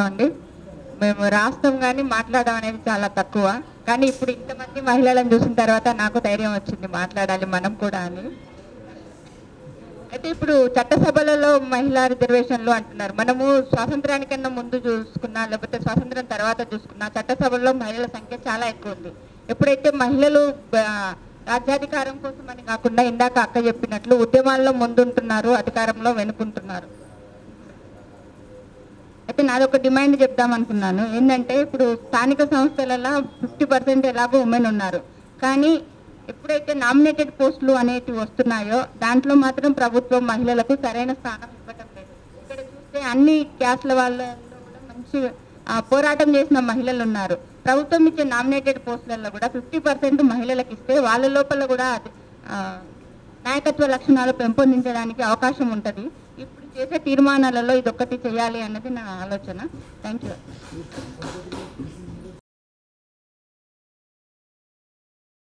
అండి. మేము రాస్తాం కానీ మాట్లాడడం అనేది చాలా తక్కువ. కానీ ఇప్పుడు ఇంతమంది మహిళలను చూసిన తర్వాత నాకు ధైర్యం వచ్చింది మాట్లాడాలి మనం కూడా అని. అయితే ఇప్పుడు చట్టసభలలో మహిళా రిజర్వేషన్లు అంటున్నారు. మనము స్వాతంత్రానికన్నా ముందు చూసుకున్నా లేకపోతే స్వాతంత్రం తర్వాత చూసుకున్నా చట్టసభల్లో మహిళల సంఖ్య చాలా ఎక్కువ ఉంది. ఎప్పుడైతే మహిళలు రాజ్యాధికారం కోసం అని కాకుండా ఇందాక అక్క చెప్పినట్లు ఉద్యమాల్లో ముందుంటున్నారు, అధికారంలో వెనుకుంటున్నారు. అయితే నాదొక డిమాండ్ చెప్దాం అనుకున్నాను. ఏంటంటే ఇప్పుడు స్థానిక సంస్థలలో 50% ఎలాగో ఉమెన్ ఉన్నారు, కానీ ఎప్పుడైతే నామినేటెడ్ పోస్టులు అనేటివి వస్తున్నాయో దాంట్లో మాత్రం ప్రభుత్వం మహిళలకు సరైన స్థానం ఇవ్వటం లేదు. ఇక్కడ చూస్తే అన్ని క్యాస్ట్ల వాళ్ళలో కూడా మంచి పోరాటం చేసిన మహిళలు ఉన్నారు. ప్రభుత్వం ఇచ్చే నామినేటెడ్ పోస్టులలో కూడా 50% మహిళలకు ఇస్తే వాళ్ళ లోపల కూడా నాయకత్వ లక్షణాలు పెంపొందించడానికి అవకాశం ఉంటుంది. ఇప్పుడు చేసే తీర్మానాలలో ఇదొక్కటి చేయాలి అన్నది నా ఆలోచన. Thank you.